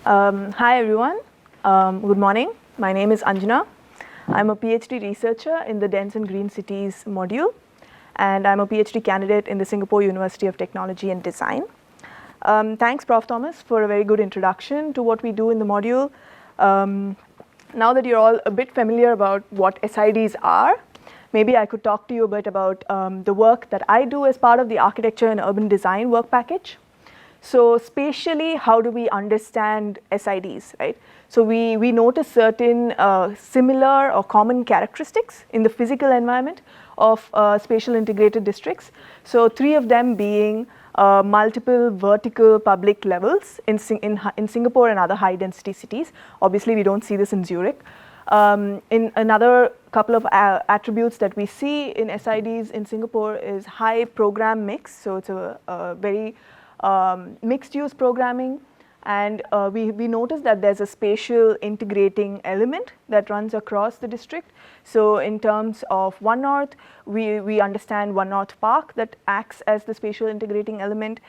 Hi everyone, good morning. My name is Anjanaa. I'm a PhD researcher in the Dense and Green Cities module, and I'm a PhD candidate in the Singapore University of Technology and Design. Thanks, Prof. Thomas, for a very good introduction to what we do in the module. Now that you're all a bit familiar about what SIDs are, maybe I could talk to you a bit about the work that I do as part of the Architecture and Urban Design work package. So spatially, how do we understand SIDs, right? So we notice certain similar or common characteristics in the physical environment of spatial integrated districts. So 3 of them being multiple vertical public levels in Singapore and other high density cities. Obviously, we don't see this in Zurich. In another couple of attributes that we see in SIDs in Singapore is high program mix. So it's a very mixed use programming, and we notice that there's a spatial integrating element that runs across the district. So in terms of One North, we understand One North Park that acts as the spatial integrating element.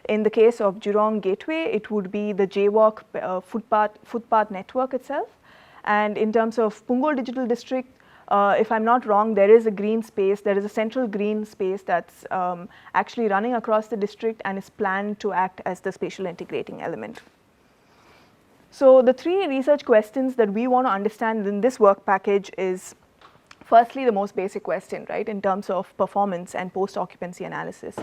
In the case of Jurong Gateway, it would be the Jaywalk footpath network itself. And in terms of Punggol Digital District, if I'm not wrong, there is a green space, there is a central green space that's actually running across the district and is planned to act as the spatial integrating element. So the 3 research questions that we want to understand in this work package is, firstly, the most basic question, right, in terms of performance and post-occupancy analysis,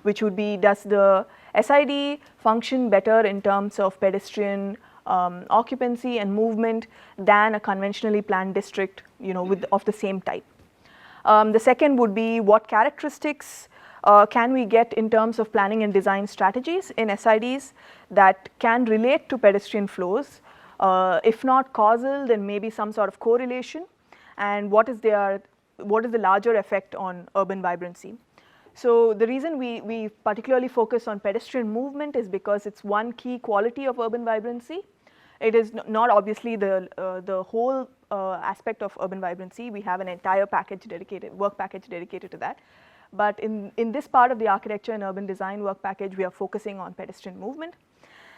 which would be, does the SID function better in terms of pedestrian occupancy and movement than a conventionally planned district, of the same type. The second would be, what characteristics can we get in terms of planning and design strategies in SIDs that can relate to pedestrian flows, if not causal, then maybe some sort of correlation, and what is the larger effect on urban vibrancy. So the reason we particularly focus on pedestrian movement is because it's one key quality of urban vibrancy. It is not obviously the whole aspect of urban vibrancy. We have an entire work package dedicated to that. But in this part of the architecture and urban design work package, we are focusing on pedestrian movement.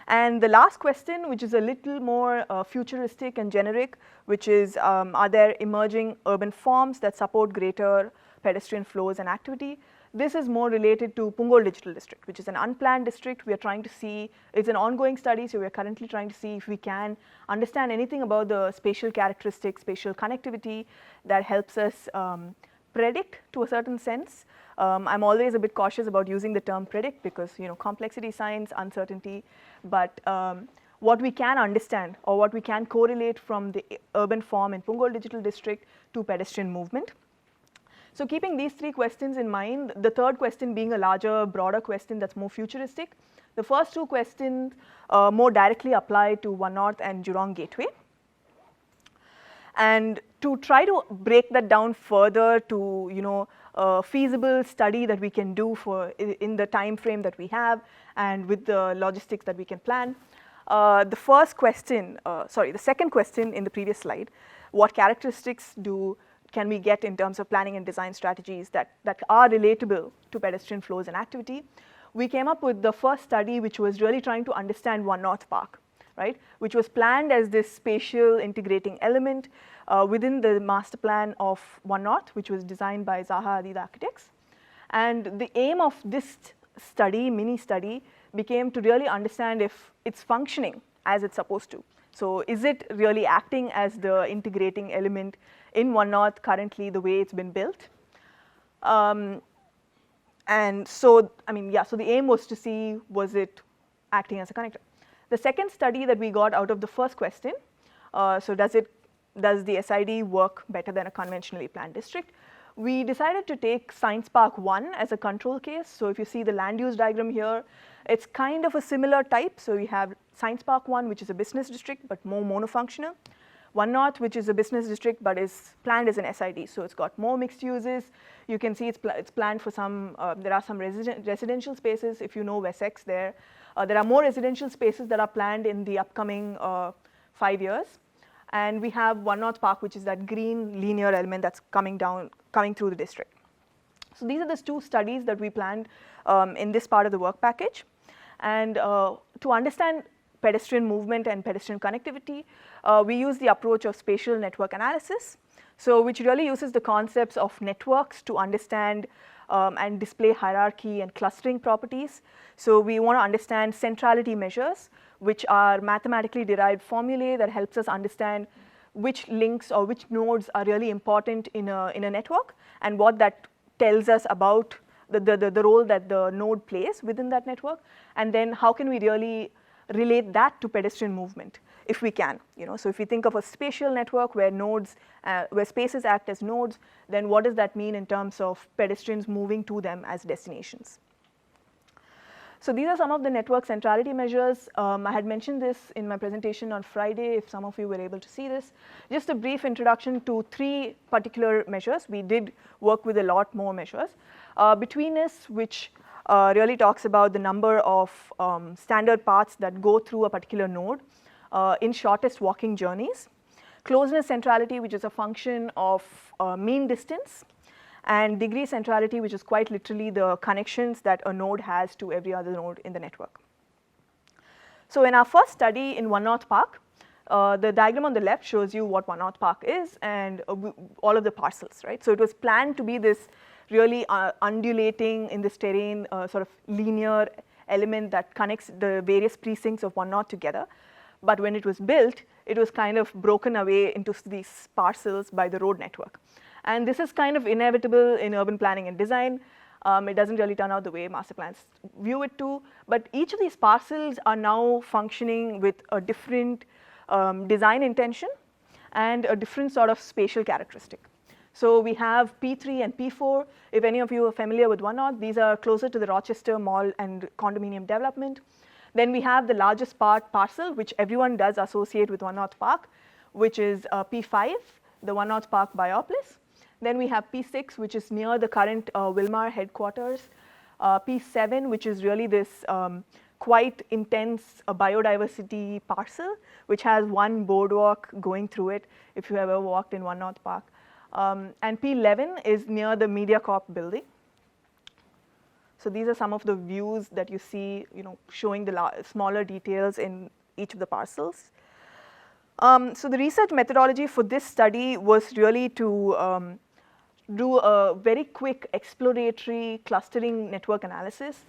And the last question, which is a little more futuristic and generic, which is, are there emerging urban forms that support greater pedestrian flows and activity? This is more related to Punggol Digital District, which is an unplanned district. We are trying to see, it's an ongoing study, so we are currently trying to see if we can understand anything about the spatial characteristics, spatial connectivity that helps us predict to a certain sense. I'm always a bit cautious about using the term predict because, complexity, science, uncertainty, but what we can understand or what we can correlate from the urban form in Punggol Digital District to pedestrian movement. So keeping these 3 questions in mind, the third question being a larger, broader question that's more futuristic. The first 2 questions more directly apply to One North and Jurong Gateway. And to try to break that down further to, a feasible study that we can do in the time frame that we have and with the logistics that we can plan. The second question in the previous slide, what characteristics can we get in terms of planning and design strategies that are relatable to pedestrian flows and activity? We came up with the first study, which was really trying to understand One North Park, right, which was planned as this spatial integrating element within the master plan of One North, which was designed by Zaha Hadid Architects. And the aim of this study, mini study, became to really understand if it's functioning as it's supposed to. So is it really acting as the integrating element in One North currently the way it's been built? And so, so the aim was to see, was it acting as a connector? The second study that we got out of the first question, so does the SID work better than a conventionally planned district? We decided to take Science Park 1 as a control case. So if you see the land use diagram here, it's kind of a similar type. So we have Science Park 1, which is a business district, but more monofunctional. One North, which is a business district, but is planned as an SID. So it's got more mixed uses. You can see it's planned for some, there are some residential spaces, if you know Wessex there. There are more residential spaces that are planned in the upcoming 5 years. And we have One North Park, which is that green linear element that's coming through the district. So these are the 2 studies that we planned in this part of the work package. And to understand pedestrian movement and pedestrian connectivity, we use the approach of spatial network analysis, so which really uses the concepts of networks to understand and display hierarchy and clustering properties. So we want to understand centrality measures, which are mathematically derived formulae that helps us understand which links or which nodes are really important in a network, and what that tells us about the role that the node plays within that network, and then how can we really relate that to pedestrian movement, if we can. So if we think of a spatial network where nodes, where spaces act as nodes, then what does that mean in terms of pedestrians moving to them as destinations? So these are some of the network centrality measures. I had mentioned this in my presentation on Friday, if some of you were able to see this. Just a brief introduction to 3 particular measures. We did work with a lot more measures. Betweenness, which really talks about the number of standard paths that go through a particular node in shortest walking journeys. Closeness centrality, which is a function of mean distance. And degree centrality, which is quite literally the connections that a node has to every other node in the network. So in our first study in One North Park, the diagram on the left shows you what One North Park is and all of the parcels, right? So it was planned to be this really undulating in this terrain sort of linear element that connects the various precincts of One North together. But when it was built, it was kind of broken away into these parcels by the road network. And this is kind of inevitable in urban planning and design. It doesn't really turn out the way master plans view it to, but each of these parcels are now functioning with a different design intention and a different sort of spatial characteristic. So we have P3 and P4. If any of you are familiar with One North, these are closer to the Rochester Mall and condominium development. Then we have the largest parcel, which everyone does associate with One North Park, which is P5, the One North Park Biopolis. Then we have P6, which is near the current Wilmar headquarters. P7, which is really this quite intense biodiversity parcel, which has one boardwalk going through it, if you ever walked in One North Park. And P11 is near the MediaCorp building. So these are some of the views that you see, showing the smaller details in each of the parcels. So the research methodology for this study was really to do a very quick exploratory clustering network analysis.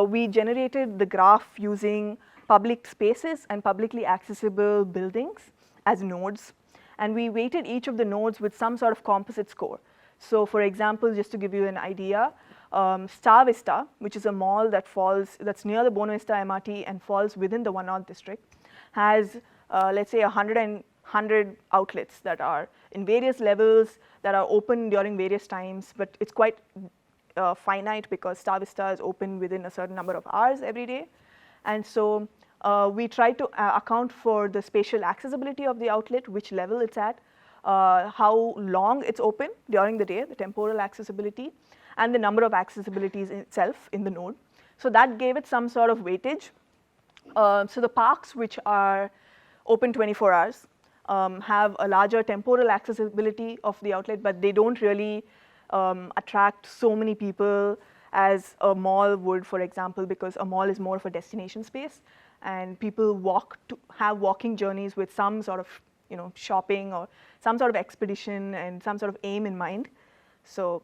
We generated the graph using public spaces and publicly accessible buildings as nodes, and we weighted each of the nodes with some sort of composite score. So for example, just to give you an idea, Star Vista, which is a mall that's near the Buona Vista MRT and falls within the One North district, has let's say 100 outlets that are in various levels, that are open during various times, but it's quite finite because Star Vista is open within a certain number of hours every day. And so we try to account for the spatial accessibility of the outlet, which level it's at, how long it's open during the day, the temporal accessibility, and the number of accessibilities in itself in the node. So that gave it some sort of weightage. So the parks, which are open 24 hours, have a larger temporal accessibility of the outlet, but they don't really attract so many people as a mall would, for example, because a mall is more of a destination space, and people have walking journeys with some sort of shopping or some sort of expedition and some sort of aim in mind. So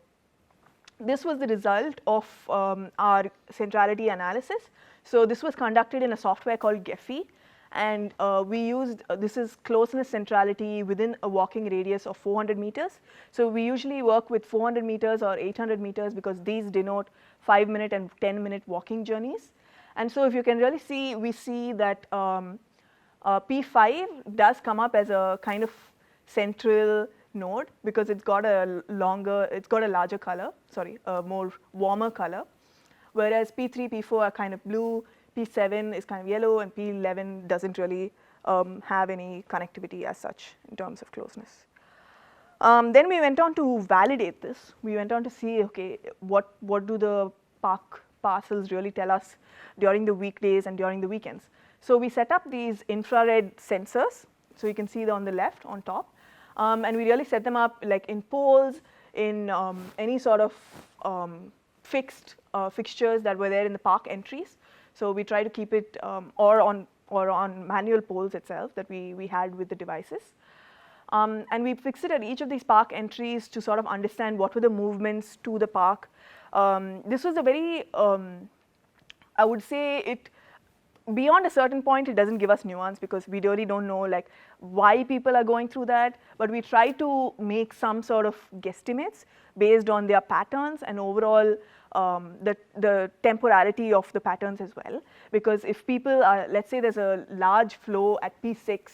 this was the result of our centrality analysis. So this was conducted in a software called Gephi. And we used, this is closeness centrality within a walking radius of 400 meters. So we usually work with 400 meters or 800 meters because these denote 5-minute and 10-minute walking journeys. And so if you can really see, we see that P5 does come up as a kind of central node because it's got a larger color, a more warmer color. Whereas P3, P4 are kind of blue, P7 is kind of yellow, and P11 doesn't really have any connectivity as such in terms of closeness. Then we went on to validate this. We went on to see, okay, what do the park parcels really tell us during the weekdays and during the weekends. So we set up these infrared sensors. So you can see on the left on top. And we really set them up like in poles, in any sort of fixed fixtures that were there in the park entries. So we try to keep it, or on or on manual poles itself that we had with the devices. And we fixed it at each of these park entries to sort of understand what were the movements to the park. This was a very, I would say it, beyond a certain point, it doesn't give us nuance because we really don't know like why people are going through that, but we try to make some sort of guesstimates based on their patterns and overall the temporality of the patterns as well. Because if people are, let's say there's a large flow at P6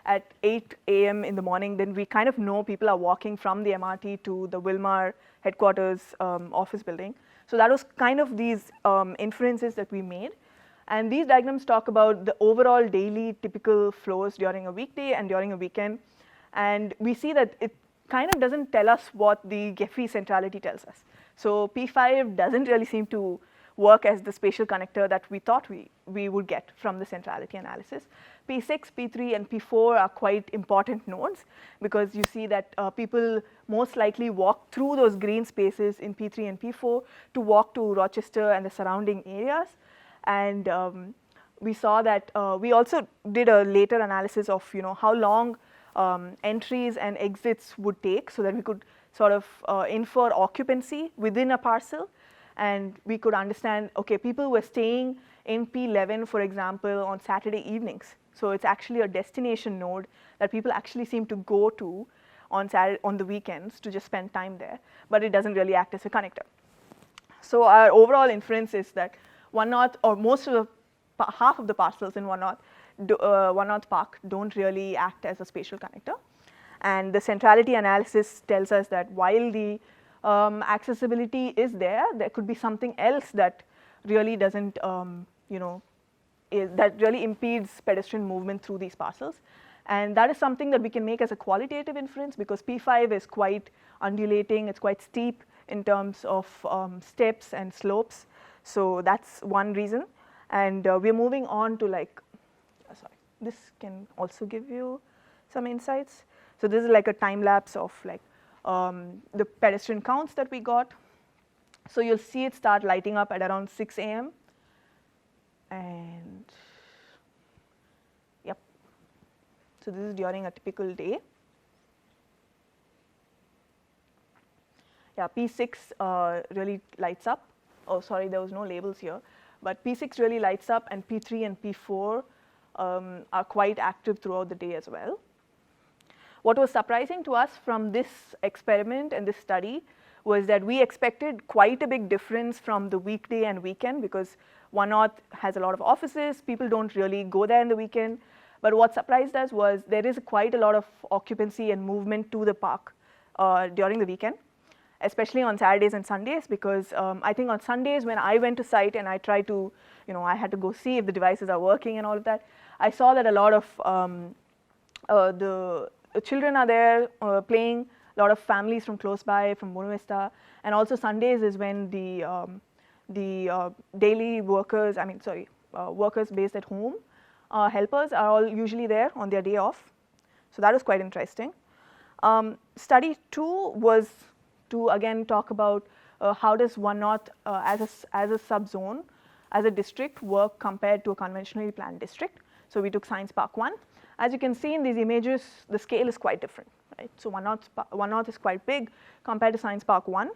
at 8 a.m. in the morning, then we kind of know people are walking from the MRT to the Wilmar headquarters office building. So that was kind of these inferences that we made. And these diagrams talk about the overall daily typical flows during a weekday and during a weekend. And we see that it kind of doesn't tell us what the Gephi centrality tells us. So P5 doesn't really seem to work as the spatial connector that we thought we would get from the centrality analysis. P6, P3, and P4 are quite important nodes because you see that people most likely walk through those green spaces in P3 and P4 to walk to Rochester and the surrounding areas. And we saw that we also did a later analysis of how long entries and exits would take so that we could sort of infer occupancy within a parcel. And we could understand, okay, people were staying in P11, for example, on Saturday evenings. So it's actually a destination node that people actually seem to go to on the weekends to just spend time there, but it doesn't really act as a connector. So our overall inference is that One North, or most of the half of the parcels in One North Park don't really act as a spatial connector. And the centrality analysis tells us that while the accessibility is there could be something else that really doesn't, that really impedes pedestrian movement through these parcels. And that is something that we can make as a qualitative inference because P5 is quite undulating, it's quite steep in terms of steps and slopes. So that's one reason. And we're moving on to this can also give you some insights. So this is like a time lapse of the pedestrian counts that we got. So you'll see it start lighting up at around 6 a.m. And yep, so this is during a typical day. Yeah, P6 really lights up. Oh, sorry, there was no labels here. But P6 really lights up, and P3 and P4 are quite active throughout the day as well. What was surprising to us from this experiment and this study was that we expected quite a big difference from the weekday and weekend because One North has a lot of offices, people don't really go there in the weekend. But what surprised us was there is quite a lot of occupancy and movement to the park during the weekend, especially on Saturdays and Sundays, because I think on Sundays when I went to site and I tried to, I had to go see if the devices are working and all of that, I saw that a lot of the children are there playing, a lot of families from close by, from Buena Vista, and also Sundays is when the daily workers, workers based at home, helpers are all usually there on their day off. So that was quite interesting. Study 2 was to again talk about how does One North as a subzone, as a district work compared to a conventionally planned district. So we took Science Park 1. As you can see in these images, the scale is quite different, right? So One North is quite big compared to Science Park 1.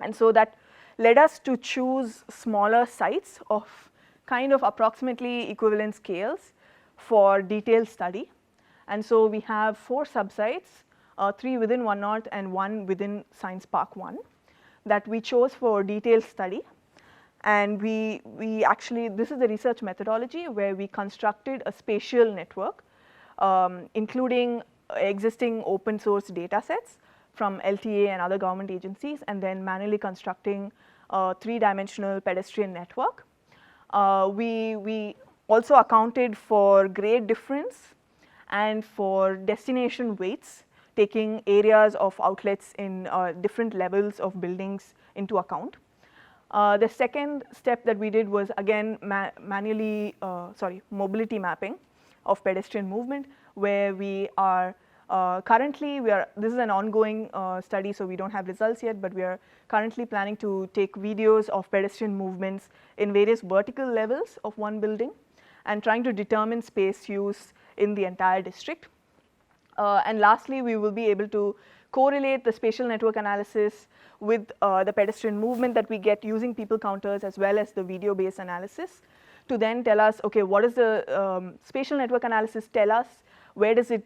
And so that led us to choose smaller sites of kind of approximately equivalent scales for detailed study. And so we have 4 subsites, 3 within One North and 1 within Science Park 1 that we chose for detailed study. And we actually, this is the research methodology where we constructed a spatial network, including existing open source data sets from LTA and other government agencies, and then manually constructing a 3-dimensional pedestrian network. We also accounted for grade difference and for destination weights, taking areas of outlets in different levels of buildings into account. The second step that we did was again mobility mapping of pedestrian movement, where we are currently, this is an ongoing study, so we don't have results yet, but we are currently planning to take videos of pedestrian movements in various vertical levels of one building. and trying to determine space use in the entire district. And lastly, we will be able to correlate the spatial network analysis with the pedestrian movement that we get using people counters as well as the video-based analysis to then tell us, okay, what does the spatial network analysis tell us? Where does it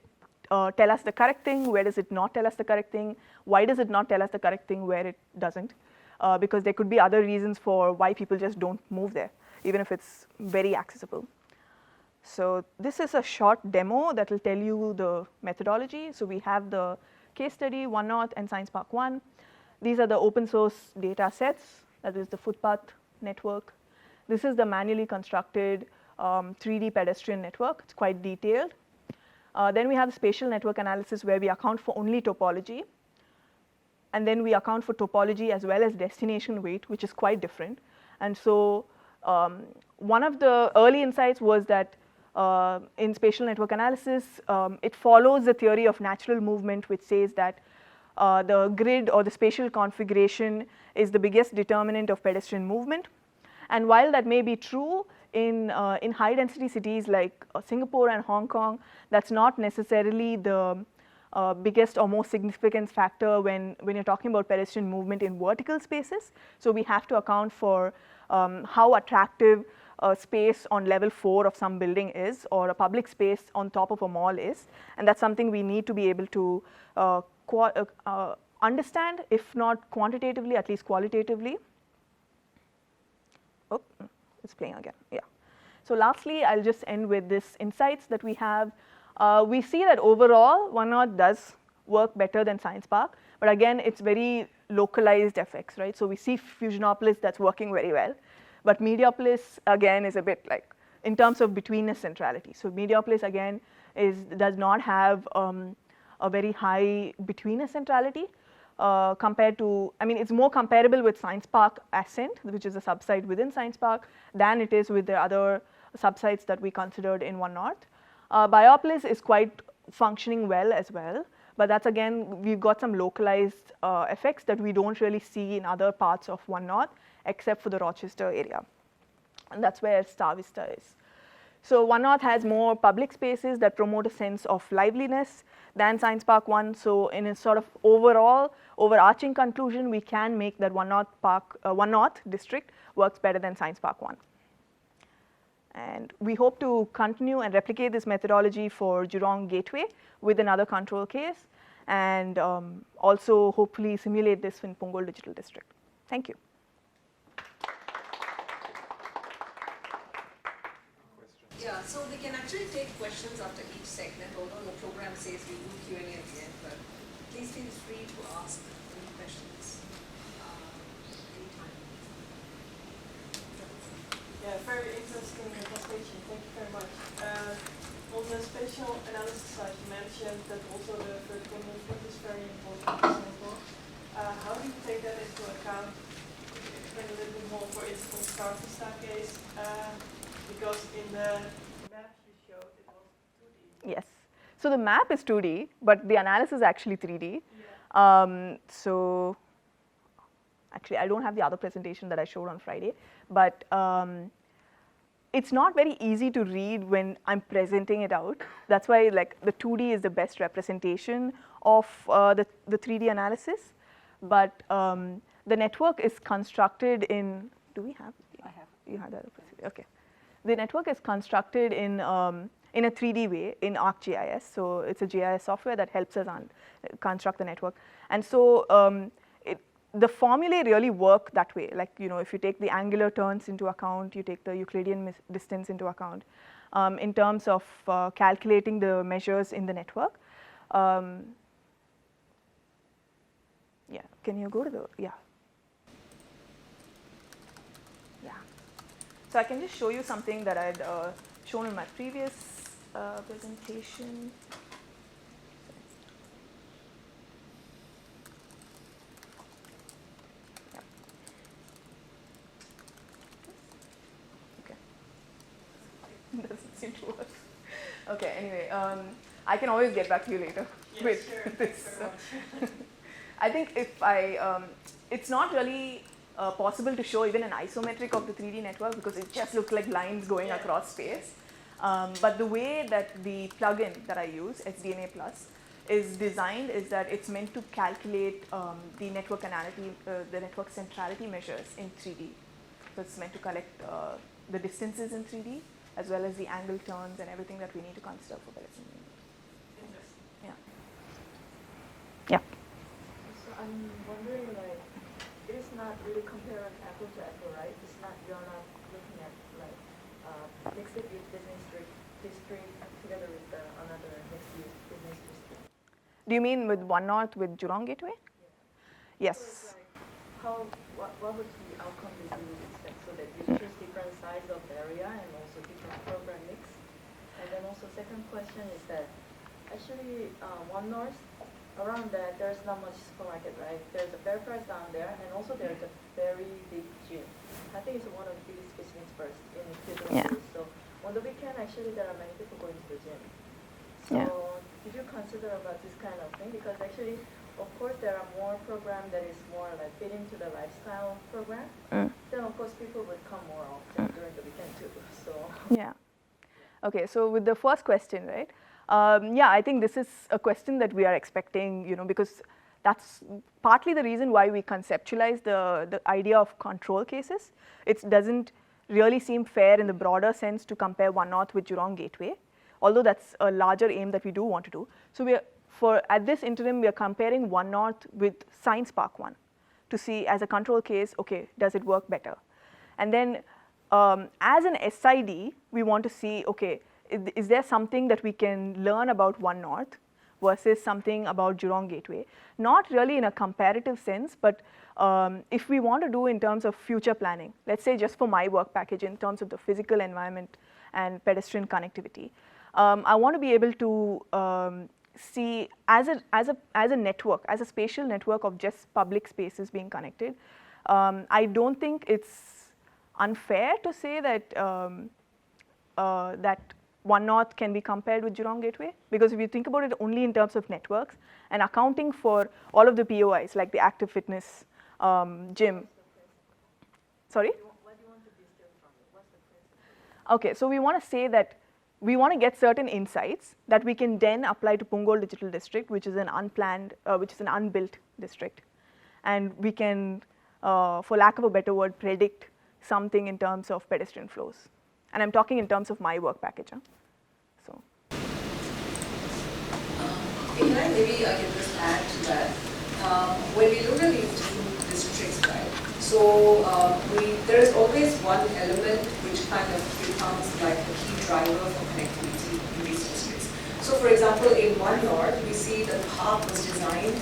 tell us the correct thing? Where does it not tell us the correct thing? Why does it not tell us the correct thing where it doesn't? Because there could be other reasons for why people just don't move there, even if it's very accessible. So this is a short demo that will tell you the methodology. So we have the case study, OneNorth and Science Park 1. These are the open source data sets, that is the footpath network. This is the manually constructed 3D pedestrian network. It's quite detailed. Then we have spatial network analysis where we account for only topology. And then we account for topology as well as destination weight, which is quite different. And so one of the early insights was that in spatial network analysis, it follows the theory of natural movement, which says that the grid or the spatial configuration is the biggest determinant of pedestrian movement. And while that may be true in high-density cities like Singapore and Hong Kong, that's not necessarily the biggest or most significant factor when you're talking about pedestrian movement in vertical spaces. So we have to account for how attractive a space on level 4 of some building is, or a public space on top of a mall is, and that's something we need to be able to understand, if not quantitatively, at least qualitatively. Oh, it's playing again, yeah. So lastly, I'll just end with this insights that we have. We see that overall, OneNorth does work better than Science Park, but again, it's very localized effects, right? So we see Fusionopolis that's working very well. But Mediopolis, again, is a bit like, in terms of betweenness centrality. So Mediopolis, again, does not have a very high betweenness centrality compared to, I mean, it's more comparable with Science Park Ascent, which is a subsite within Science Park, than it is with the other subsites that we considered in OneNorth. Biopolis is quite functioning well as well, but that's again, we've got some localized effects that we don't really see in other parts of OneNorth, except for the Rochester area. And that's where Star Vista is. So OneNorth has more public spaces that promote a sense of liveliness than Science Park 1. So in a sort of overall, overarching conclusion, we can make that OneNorth district works better than Science Park 1. And we hope to continue and replicate this methodology for Jurong Gateway with another control case, and also hopefully simulate this in Punggol Digital District. Thank you. Yeah, so we can actually take questions after each segment, although the program says we do Q&A at the end, but please feel free to ask any questions anytime. Yeah, very interesting presentation. Thank you very much. On the spatial analysis side, you mentioned that also the vertical movement is very important in Singapore. How do you take that into account? Could you explain a little bit more, for instance, Star Vista case? Because in the map you showed, it was 2D. Yes. So the map is 2D, but the analysis is actually 3D. Yeah. So actually, I don't have the other presentation that I showed on Friday, but it's not very easy to read when I'm presenting it out. That's why like the 2D is the best representation of the 3D analysis. But the network is constructed in, do we have? I have. You have that? Okay. The network is constructed in a 3D way in ArcGIS. So it's a GIS software that helps us construct the network. And so the formulae really work that way. Like, you know, if you take the angular turns into account, you take the Euclidean distance into account in terms of calculating the measures in the network. Yeah, can you go to the, yeah. So I can just show you something that I'd shown in my previous presentation. Yeah. Okay. Doesn't seem to work. Okay, anyway, I can always get back to you later. Yes, with sure. this. Thanks very much. I think if it's not really possible to show even an isometric of the 3D network because it just looks like lines going across space. But the way that the plugin that I use, SDNA Plus, is designed is that it's meant to calculate the network the network centrality measures in 3D. So it's meant to collect the distances in 3D as well as the angle turns and everything that we need to consider for pedestrian. Interesting. Yeah. Yeah. So I'm wondering, like, it is not really comparing apple to apple, right? It's not, you're not looking at like mixed use business district together with another mixed use business district. Do you mean with One North with Jurong Gateway? Yeah. Yes. So it's like, what would the outcome that you would expect, so that you choose different size of the area and also different program mix? And then also second question is that actually One North, around that there's not much supermarket, right? There's a fair price down there, and also there's a very big gym. I think it's one of the biggest business first in Kyoto. Yeah. So on the weekend, actually there are many people going to the gym. So Yeah. did you consider about this kind of thing? Because actually, of course, there are more programs that is more like fitting to the lifestyle program. Then of course people would come more often during the weekend too. So Yeah. Okay, so with the first question, right? Yeah, I think this is a question that we are expecting, because that's partly the reason why we conceptualize the idea of control cases. It doesn't really seem fair in the broader sense to compare One North with Jurong Gateway, although that's a larger aim that we do want to do. So at this interim, we are comparing One North with Science Park 1 to see as a control case, okay, does it work better? And then as an SID, we want to see, okay, is there something that we can learn about One North versus something about Jurong Gateway? Not really in a comparative sense, but if we want to do in terms of future planning, let's say just for my work package in terms of the physical environment and pedestrian connectivity, I want to be able to see as a network, as a spatial network of just public spaces being connected. I don't think it's unfair to say that that One North can be compared with Jurong Gateway, because if you think about it only in terms of networks and accounting for all of the POIs like the active fitness, gym. Sorry? what do you want to distill from it? What's the principle? Okay, so we want to say that we want to get certain insights that we can then apply to Punggol Digital District, which is an unbuilt district. And we can, for lack of a better word, predict something in terms of pedestrian flows. And I'm talking in terms of my work package. So. Can I maybe just add to that? When we look at these different districts, right? So there is always one element which kind of becomes like a key driver for connectivity in these districts. So for example, in One North, we see the park was designed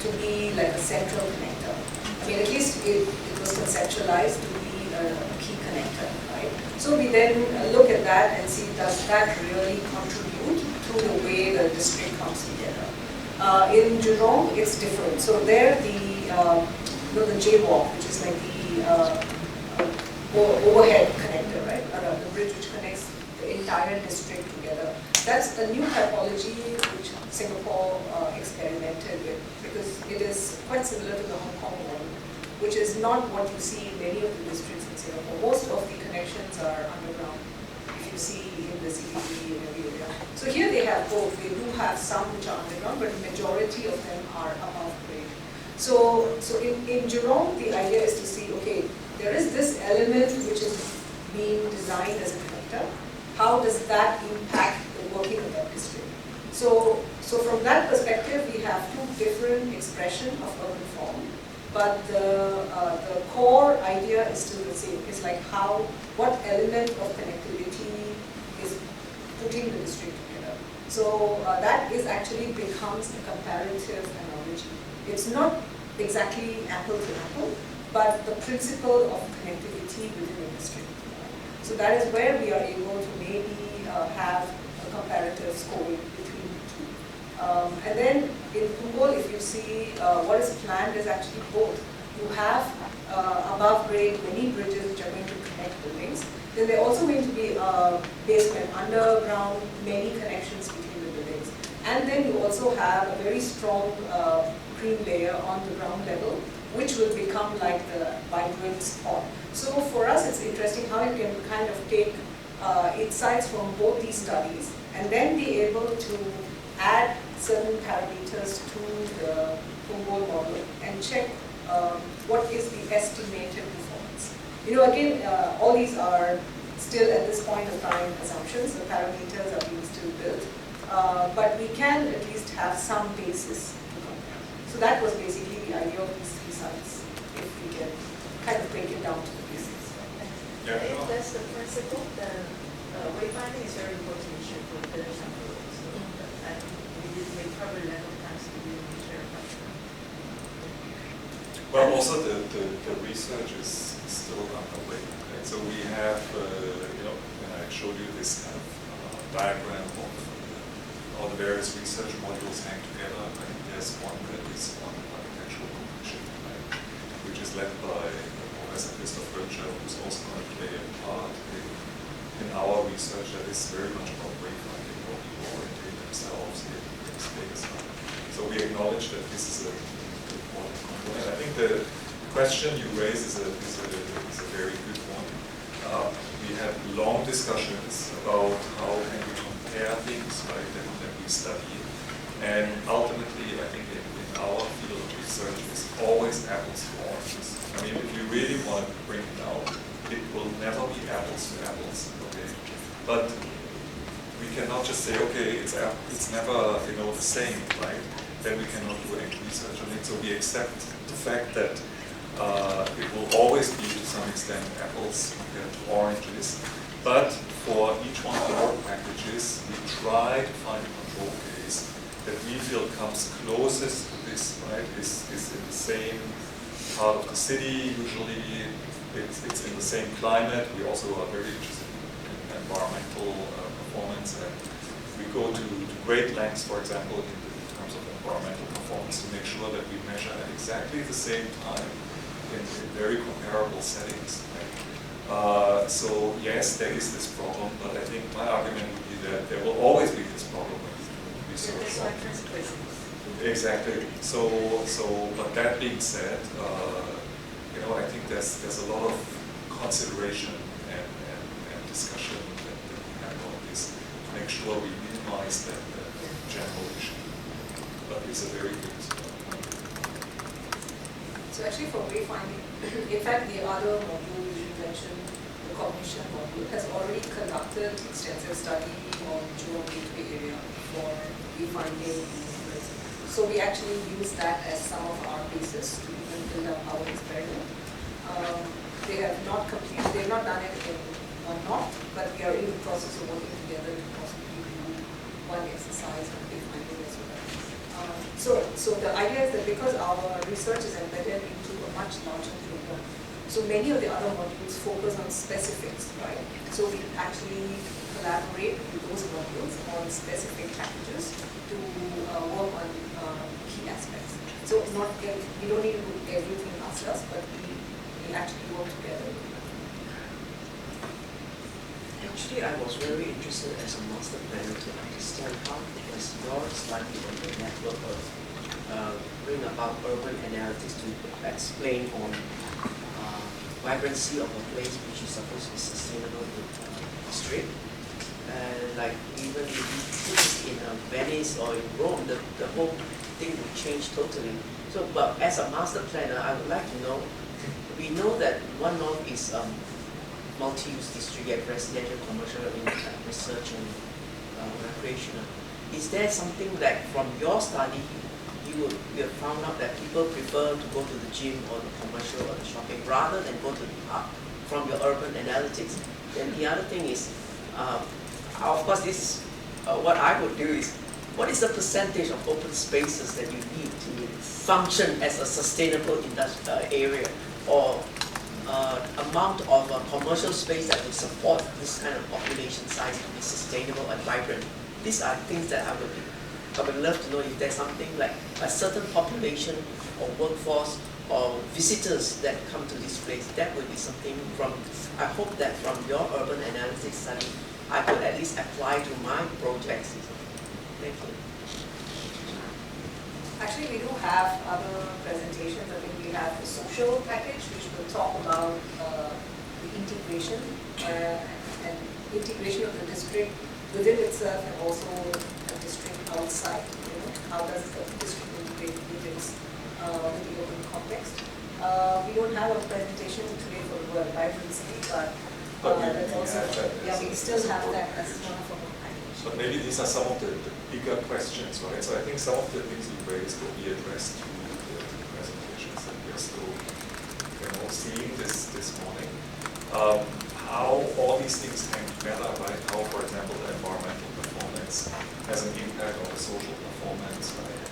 to be like a central connector. I mean, at least it was conceptualized to be a key connector, right? So we then look at that and see, does that really contribute to the way the district comes together? In Jurong, it's different. So there, the J-walk, which is like the overhead connector, right? The bridge which connects the entire district together. That's a new typology which Singapore experimented with, because it is quite similar to the Hong Kong one, which is not what you see in many of the districts in Singapore. Most of the connections are underground, if you see in the CBD and every area. So here they have both. They do have some which are underground, but the majority of them are above grade. So in Jurong, the idea is to see, okay, there is this element which is being designed as a connector. How does that impact the working of that district? So from that perspective, we have two different expressions of urban form. But the core idea is still the same. It's like what element of connectivity is putting the district together. So that actually becomes a comparative analogy. It's not exactly apple to apple, but the principle of connectivity within the district. So that is where we are able to maybe have a comparative scoring between the two. And then in Punggol, if you see what is planned is actually both. You have above grade many bridges which are going to connect buildings. Then there are also going to be basement, underground, many connections between the buildings. And then you also have a very strong green layer on the ground level, which will become like the vibrant spot. So for us, it's interesting how you can kind of take insights from both these studies and then be able to add certain parameters to the whole model and check what is the estimated performance. Again, all these are still at this point of time assumptions. The parameters are being still built, but we can at least have some basis to compare. So that was basically the idea of these three sites, if we can kind of break it down to the basics. Yeah. If that's the principle, then wayfinding is very important issue for the sample. So and we probably lack of times to do share function. Well, also the research is still underway. Right? So we have, and I showed you this kind of diagram of all the various research modules hang together. I think there's one that is on architectural completion, right? Which is led by Professor Christoph Rötscher, who's also going to play a part in our research that is very much about wayfinding, how people orientate themselves in space. So we acknowledge that this is an important component. I think the question you raise is a very good one. We had long discussions about how can we compare things, right, that we study. And ultimately, I think in our field of research, it's always apples to oranges. I mean, if you really want to bring it down, it will never be apples to apples, okay? But we cannot just say, okay, it's never, the same, right? Then we cannot do any research on it. So we accept the fact that it will always be, to some extent, apples compared to oranges. But for each one of our packages, we try to find a control case that we feel comes closest to this, right? Is in the same part of the city, usually it's in the same climate. We also are very interested in environmental performance, and we go to great lengths, for example, in terms of environmental performance to make sure that we measure at exactly the same time in very comparable settings. Right? So yes, there is this problem, but I think my argument would be that there will always be this problem when you do research. Exactly. So, but that being said, I think there's a lot of consideration and discussion that we have on this to make sure we minimize that general issue. But it's a very good So actually for wayfinding, in fact the other module you mentioned, the cognition module, has already conducted extensive study on Jurong Gateway area for wayfinding. So we actually use that as some of our basis to even build up our experiment. They have not done it in one knot, but we are in the process of working together to possibly do one exercise on wayfinding as well. So the idea is that because our research is embedded into a much larger program, so many of the other modules focus on specifics, right? So we actually collaborate with those modules on specific packages to work on key aspects. So we don't need to do everything ourselves, but we actually work together. Actually, I was very interested as a master planner to understand how does your study on the network of bring about urban analytics to explain on vibrancy of a place which is supposed to be sustainable district. And like even if you put this in Venice or in Rome, the whole thing would change totally. So, but as a master planner, I would like to know, we know that One North is multi-use district, yet residential, commercial, research and recreational. Is there something that from your study you have found out that people prefer to go to the gym or the commercial or the shopping rather than go to the park from your urban analytics? Then the other thing is, of course, this is what I would do is, what is the percentage of open spaces that you need to function as a sustainable industrial area, or amount of commercial space that would support this kind of population size to be sustainable and vibrant? These are things that I would love to know if there's something like a certain population or workforce or visitors that come to this place. That would be something from, I hope that from your urban analytics study, I could at least apply to my projects. Thank you. Actually, we do have other presentations. I think we have the social package, which will talk about the integration and integration of the district within itself and also the district outside. How does the district integrate with the urban context? We don't have a presentation today for the World Vibrancy, but that's also, we still have that as one of our packages. But maybe these are some of the bigger questions, right? So I think some of the things you raised will be addressed to the presentations that we are still seeing this morning. How all these things hang together, right? How, for example, the environmental performance has an impact on the social performance, right?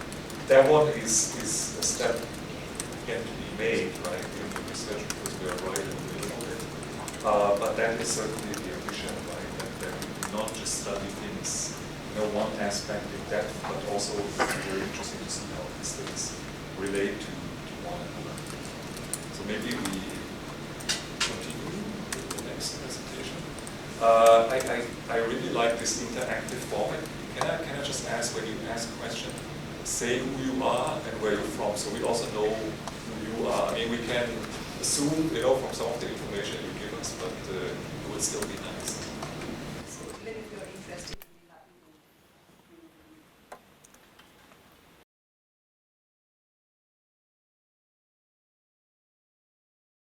That one is a step again to be made, right, in the research, because we are right in the middle of it. But that is certainly the ambition, right? That we do not just study things, one aspect in depth, but also it's very interesting to see how these things relate to one another. So maybe we continue with the next presentation. I really like this interactive format. Can I just ask, when you ask a question, say who you are and where you're from, so we also know who you are. I mean, we can assume, from some of the information you give us, but it would still be nice.